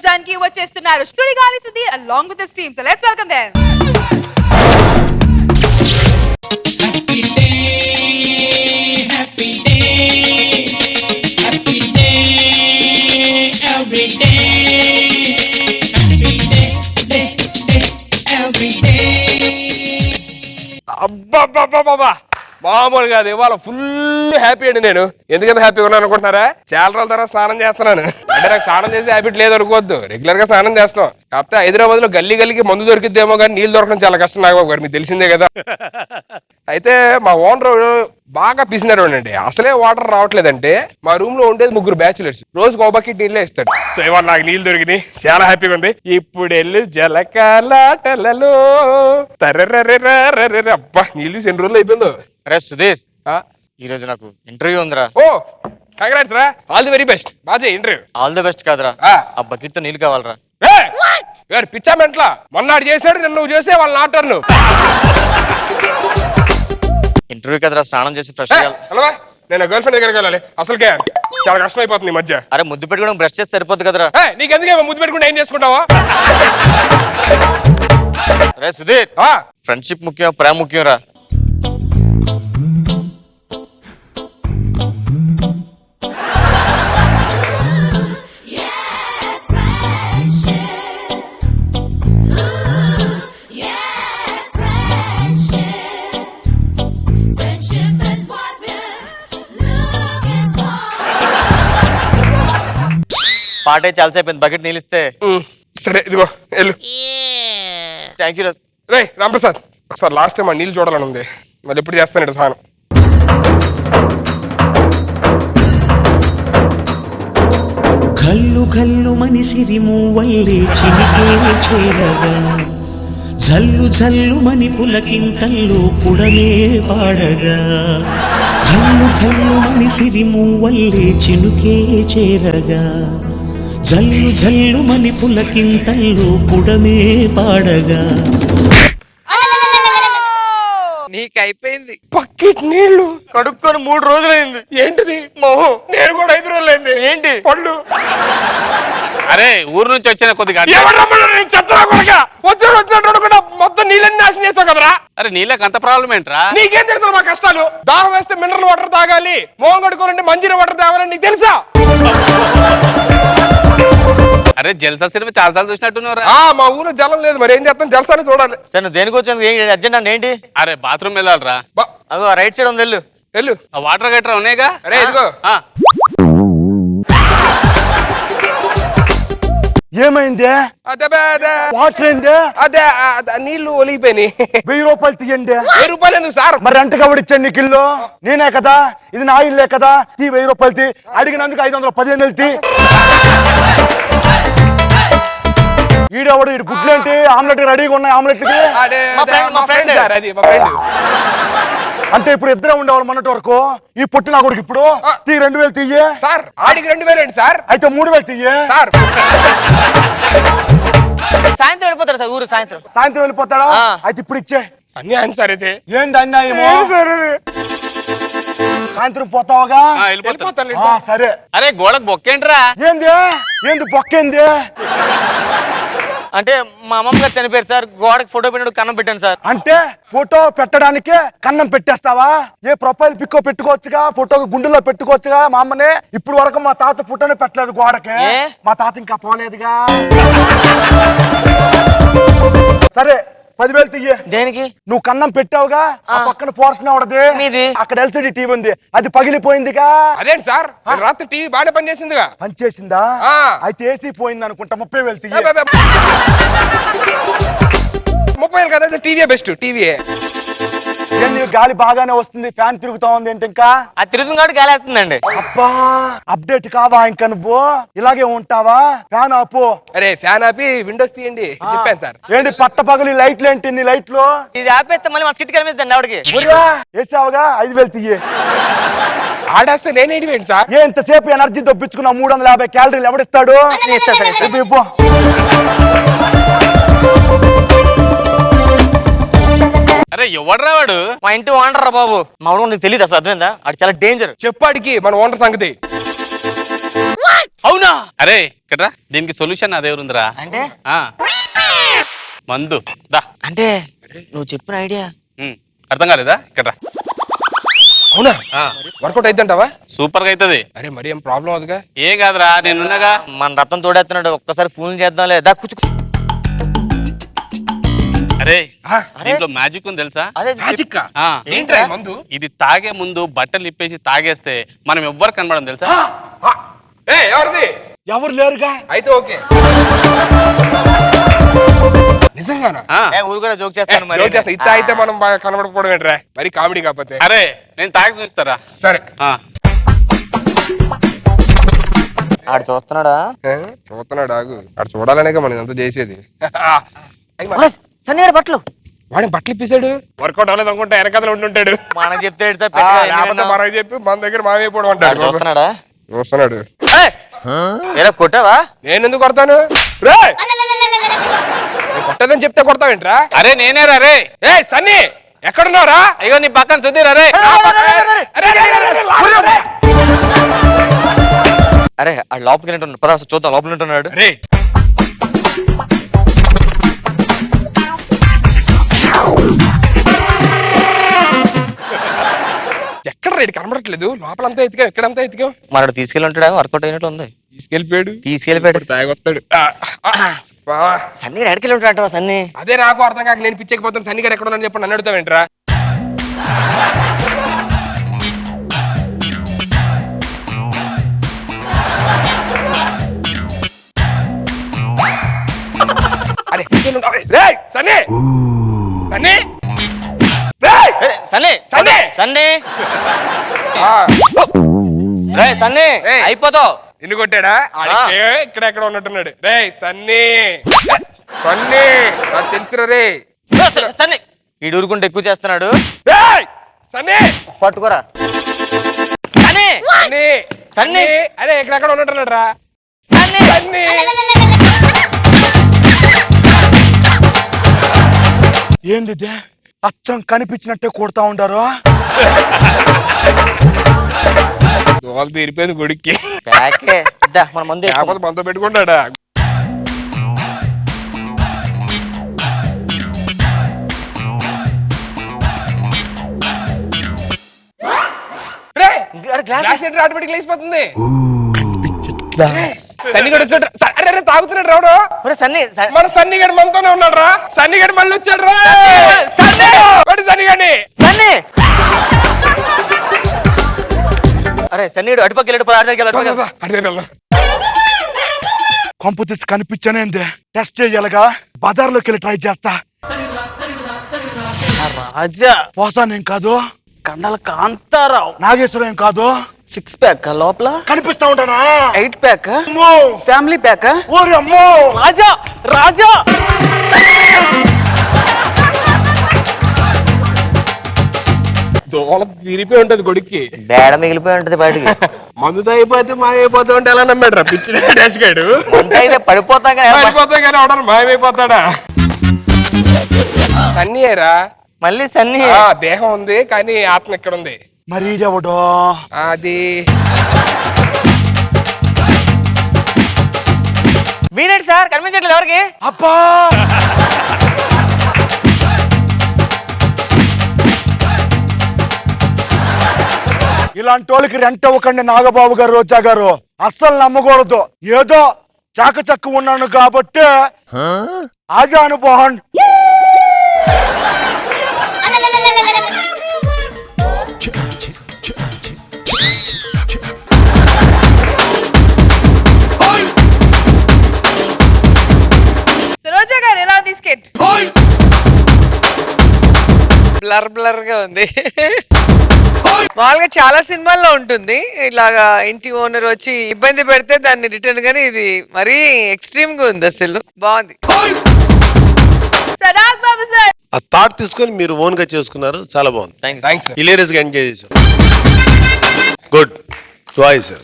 అలరించడానికి వచ్చేస్తున్నారు Sudigali Sudheer along with his team. So let's welcome them. అబ్బా మామూలు కాదు, ఇవాళ ఫుల్ హ్యాపీ అండి. నేను ఎందుకంత హ్యాపీగా ఉన్నాను అనుకుంటున్నారా? చాలా రోజుల తర్వాత స్నానం చేస్తున్నాను. అంటే నాకు స్నానం చేసే హ్యాబిట్ లేదు అనుకోవద్దు, రెగ్యులర్ గా స్నానం చేస్తాం. కాకపోతే హైదరాబాద్ లో గల్లీ గల్లీకి మందు దొరికిద్దేమో కానీ నీళ్ళు దొరకడం చాలా కష్టం నాగబాబు గారు, మీకు తెలిసిందే కదా. అయితే మా ఓనర్ బాగా పిసినారు అండి. అసలే వాటర్ రావట్లేదంటే మా రూమ్ లో ఉండేది 3 బ్యాచులర్స్, రోజుకు ఒక బకెట్ నీళ్ళే ఇస్తాడు. సో ఇవాళ నాకు నీళ్ళు దొరికినాయి, చాలా హ్యాపీగా ఉంది. ఇప్పుడు వెళ్ళి జలకాలాటలలో తర్రెర్రెర్రెర్రెర్రెర్రె. అబ్బా నీళ్ళు ఎన్ని రోజులు అయిపోయిందో. అరే సుధీర్, ఈ రోజు నాకు ఇంటర్వ్యూ ఉందిరా. ఓ కంగ్రాట్స్ రా, ఆల్ ది వెరీ బెస్ట్. బాగా ఇంటర్వ్యూ. ఆల్ ది బెస్ట్ కాదురా, ఆ బకెట్ తో నీళ్ళు కావాలరా. పిచ్చా మెంట్లా, మొన్నాడు చేశాడు, నిన్ను నువ్వు చేసే వాళ్ళ నాటర్ను. ఇంటర్వ్యూ కదరా, స్నానం చేసి ఫ్రెష్ అలవా నేను గర్ల్ ఫ్రెండ్ దగ్గరికి వెళ్ళాలి, అసలుకే చాలా కష్టం అయిపోతుంది ఈ మధ్య. అరే ముద్దు పెట్టుకోవడం బ్రష్ చేసి సరిపోద్ది కదరా. నీకెందుకే ముద్దు పెట్టుకుంటే ఏం చేసుకుంటావా? అరే సుధీర్, ఫ్రెండ్షిప్ ముఖ్యం, ప్రేమ ముఖ్యం రా. పాటే చాలాసేపు అయిపోయింది, బకెట్ నీళ్ళిస్తే. సరే ఇదిగో వెళ్ళు. థ్యాంక్ యూ రే రాంప్రసాద్, ఒకసారి లాస్ట్ టైం ఆ నీళ్ళు చూడాలని ఉంది, మళ్ళీ ఎప్పుడు చేస్తాను స్నానం. కల్లు కల్లు మనిసిరి మూవల్లే చినికే చేరగా, జల్లు జల్లు మని పులకింతల్లో పుడమే పాడగా. కల్లు కల్లు మనిసిరి మూవల్లే చినుకే చేరగా, జల్లు జల్లు మని పులకింతల్లో పుడమే పాడగా. నీకైపోయింది బకెట్ నీళ్లు కడుక్కొని 3 రోజులైంది. ఏంటిది మోహం? నేను కూడా 5 రోజులైంది. ఏంటి పళ్ళు? అరే ఊరు నుంచి వచ్చిన కొద్దిగా వచ్చాడు కూడా మొత్తం నీళ్ళని నాశనం చేస్తావు కదరా. అరే నీళ్ళకి అంత ప్రాబ్లం ఏంట్రా? నీకేం తెలుసు మా కష్టాలు? దాహం వేస్తే మినరల్ వాటర్ తాగాలి, మోహం కడుకోవాలంటే మంజీరా వాటర్ తాగాలని నీకు తెలుసా? అరే జల్సా సినిమా చాలా సార్లు చూసినట్టున్నారా? మా ఊరు జలం లేదు, మరి ఏం చేస్తాను? జలసాని చూడాలి. సరే నువ్వు దేనికి వచ్చాను, అర్జెంట్ అంటే ఏంటి? అరే బాత్రూమ్ వెళ్ళాలరా. అదో రైట్ సైడ్ ఉంది, వెళ్ళు వెళ్ళు. ఆ వాటర్ గట్రా ఉన్నాయిగా. అరే ఇదిగో. ఏమైంది? వాటర్ ఏంది? అదే నీళ్లు ఒలిగిపోయినాయి. 1000 రూపాయలు తీయండి. 1000 రూపాయలు ఎందుకు సార్? మరి రెంట్ కవడిచ్చాను నీకు ఇల్లు, నేనే కదా, ఇది నా ఇల్లే కదా. 1000 రూపాయలు తీ, అడిగినందుకు 515 తీ. ఈడెవడు ఇటు గుడ్లేంటి? ఆమ్లెట్ రెడీగా ఉన్నాయి, ఆమ్లెట్లకి. అంటే ఇప్పుడు ఇద్దరే ఉండేవాళ్ళు మొన్నటి వరకు. ఈ పొట్టి నా కొడుకు ఇప్పుడు 2000 తీయే సార్. ఆడికి 2000 ఏంటి సార్? అయితే 3000 తీయే సార్. సాయంత్రం వెళ్ళిపోతారు సార్, ఊరు సాయంత్రం వెళ్ళిపోతాడా? అయితే ఇప్పుడు ఇచ్చే. అన్యాయం సార్ అయితే. ఏంది అన్యాయమో? సాయంత్రం పోతావుగా? సరే. అరే గోడకు బొక్కేంట్రా? ఏంది బొక్కేంది? అంటే మా అమ్మమ్మ గారు చనిపోయారు సార్, గోడకి ఫోటో పెట్టాడు, కన్నం పెట్టాను సార్. అంటే ఫోటో పెట్టడానికే కన్నం పెట్టేస్తావా? ఏ ప్రొఫైల్ పిక్కో పెట్టుకోవచ్చుగా, ఫోటో గుండెల్లో పెట్టుకోవచ్చుగా. మా అమ్మనే ఇప్పుడు వరకు మా తాత ఫోటోనే పెట్టలేదు గోడకి. మా తాత ఇంకా పోలేదుగా. సరే 10,000 తీయే. దేనికి? నువ్వు కన్నం పెట్టావుగా, ఆ పక్కన పోర్షన్ అవడది, అక్కడ ఎల్సిడి టీవీ ఉంది, అది పగిలిపోయిందిగా. అదేంటి సార్, రాత్రి టీవీ బాగా పనిచేసిందిగా. పనిచేసిందా? అయితే ఏసీ పోయింది అనుకుంటా. 30,000 తీయే. 30,000 కదా, టీవీ బెస్ట్. టీవీ గాలి బాగానే వస్తుంది, ఫ్యాన్ తిరుగుతా ఉంది. ఏంటి ఇంకా అది తిరుగుతుంది కాబట్టి గాలి వేస్తుందండి. అబ్బా అప్డేట్ కావా ఇంకా? నువ్వు ఇలాగే ఉంటావా? ఫ్యాన్ ఆపు. అరే ఫ్యాన్ ఆపి విండోస్ తీయండి చెప్పాను సార్. ఏంటి పట్ట పగలి లైట్లు ఏంటి? నీ లైట్లు ఇది ఆపేస్తే మళ్ళీ మా చిట్టు కనిపిస్తుంది ఆవిడకి. వేసావుగా 5,000 తీయే. ఆడేస్తే నేనేంటి వేయండి సార్. ఎంతసేపు ఎనర్జీ దొప్పించుకున్నా 350 క్యాలరీలు ఎవడిస్తాడు? అరే ఎవడ్రా వాడు? మా ఇంటి ఓనర్ రా బాబు. మా ఊరు నీకు తెలియదు అసలు, అర్థమైందా? అది చాలా డేంజర్. చెప్పాడికి మన ఓనర్ సంగతి. అవునా? అరే ఇక్కడ దీనికి సొల్యూషన్ అదే ఉందిరా. అంటే మందు దా. అంటే నువ్వు చెప్పిన ఐడియా అర్థం కాలేదా? ఇక్కడ అవునా? వర్కౌట్ అయిద్దంటావా? సూపర్ గా అవుతుంది. అరే మరి ఏం ప్రాబ్లం అవుతుందిగా? ఏం కాదురా, నేనున్నగా. మన రత్నం తోడేస్తున్నాడు, ఒక్కసారి ఫోన్ చేద్దాం లేదా కూర్చు. అరే దీంట్లో మ్యాజిక్ ఉంది తెలుసా? అదే మ్యాజిక్ ఆ, ఏంట్రా ఈ మందు? ఇది తాగే ముందు బట్టలు ఇప్పేసి తాగేస్తే మనం ఎవ్వరు కనబడం తెలుసా? ఎవరిది? ఎవరు లేరుగా. అయితే ఓకే. నిజంగానా? ఊరు కూడా జోక్ చేస్తాను మరి. జోక్ చేస్తా. ఇత్త అయితే మనం బాగా కనబడకపోవడం ఏంట్రా? మరి కామెడీ కాకపోతే. అరే నేను తాగి చూస్తారా? సరే. ఆడు చూస్తున్నాడా? చూస్తున్నాడు, ఆగు. అక్కడ చూడాలనే మనం ఎంత చేసేది. సన్నీడు బట్టలు వాడిని బట్టలు ఇప్పిస్తాడు. వర్కౌట్ అవ్వలేదు అనుకుంటా వెనకాల ఉంటుంటాడు. మనం చెప్తే మనకి చెప్పి మన దగ్గర మామైపోవడం అంటాడు. చూస్తున్నాడా? చూస్తున్నాడు. ఏదో కొట్టావా? నేను ఎందుకు కొడతాను? కొట్టదని చెప్తే కొడతావేంట్రా? అరే నేనేరా రే. ఏ సన్నీ ఎక్కడున్నారా? అయ్యో నీ పక్కన సుధీర్. అరే అరే ఆ లోపలికి వెళ్ళినట్టు పదా చూద్దాం, లోపల ఉంటున్నాడు. రే ఎక్కడ రేటు కనబడట్లేదు. లోపలంతా ఎతికాం, ఎక్కడంతా ఎతికాం. మనడు తీసుకెళ్ళి ఉంటాడా? వర్కౌట్ అయినట్టు ఉంది. తీసుకెళ్ళిపోయాడు. తాగొస్తాడు. సన్నీ ఎక్కడికి ఉంటాడు? సన్నీ అదే నాకు అర్థం కాక నేను పిచ్చెక్కిపోతాను. సన్నీ గారు ఎక్కడ ఉన్నాను చెప్పండి, నన్ను అడుగుతావేంట్రా? అరే సన్నీ సన్నీ సన్నీ సన్నీ సన్నీ రే సన్నీ అయిపోతావు. ఇల్లు కొట్టాడా? ఇక్కడ ఎక్కడ ఉన్నట్టున్నాడు. రే సన్నీ సన్నీ నాకు తెలుసురా. రే సన్నీ ఈ ఊరుకుంటే ఎక్కువ చేస్తున్నాడు. సన్నీ పట్టుకోరా. సన్నీ సన్నీ సన్నీ అరే ఎక్కడెక్కడ ఉన్నట్టున్నాడు రా. సన్నీ సన్నీ ఏంది అచ్చం కనిపించినట్టే కొడతా ఉంటారు. దోలు తీరిపోయింది గుడికి. మన ముందు కాకపోతే మనతో పెట్టుకుంటాడా? ఆటోమేటిక్ లేచిపోతుంది. సన్నిగడు వచ్చాడు. అరే తాగుతున్నాడు రావడు. సన్నీ మన సన్నిగడు మనతోనే ఉన్నాడు రా. సన్నిగడు మళ్ళీ వచ్చాడు రా. సన్నిగడి సన్నీ అరే సన్నీడు అటుపక్క వెళ్ళి కొంపు తీసి కనిపించానేంది? టెస్ట్ చేయాలిగా. బజార్లోకి వెళ్ళి ట్రై చేస్తా. రాజా పోసానేం కాదు, కండల కాంతారావు నాగేశ్వరం ఏం కాదు. 6 ప్యాక్ లోపల కనిపిస్తా ఉంటానా? 8 ప్యాక్ అమ్మో, ఫ్యామిలీ ప్యాక్. ఓరి అమ్మో, రాజా రాజా దోల తీరిపోయి ఉంటది గుడికి. బేడ మిగిలిపోయి ఉంటది బయటికి. మందు అయిపోతే మాయమైపోతా ఉంటే ఎలా నమ్మాడు రా పిచ్చి డాష్ గాడు. అయితే పడిపోతాం పడిపోతా కానీ అవడానికి మాయమైపోతాడా? సన్నీ రా. మళ్ళీ సన్నీ దేహం ఉంది కానీ ఆత్మ ఎక్కడ ఉంది మరి ఇదెవడో? అది మీనేంటి సార్ కనిపించట్లేదు ఎవరికి? అబ్బా ఇలాంటి వాళ్ళకి రెంట్ ఇవ్వకండి నాగబాబు గారు, రోజా గారు. అస్సలు నమ్మకూడదు. ఏదో చాకచక్కు ఉన్నాను కాబట్టి ఆగా అనుభవం. రోజా గారు ఎలా ఉంది స్కెట్? బ్లర్ గా ఉంది. మామూలుగా చాలా సినిమాల్లో ఉంటుంది ఇలాగా ఇంటి ఓనర్ వచ్చి ఇబ్బంది పెడితే దాన్ని రిటర్న్ గానీ ఇది మరీ ఎక్స్ట్రీమ్ గా ఉంది. అసలు బాగుంది. బాబు సార్ ఆ థాట్ తీసుకొని మీరు ఓన్ గా చేసుకున్నారు, చాలా బాగుంది. థ్యాంక్స్. హిలేరియస్ గా ఎంజాయ్ చేశారు. గుడ్. సార్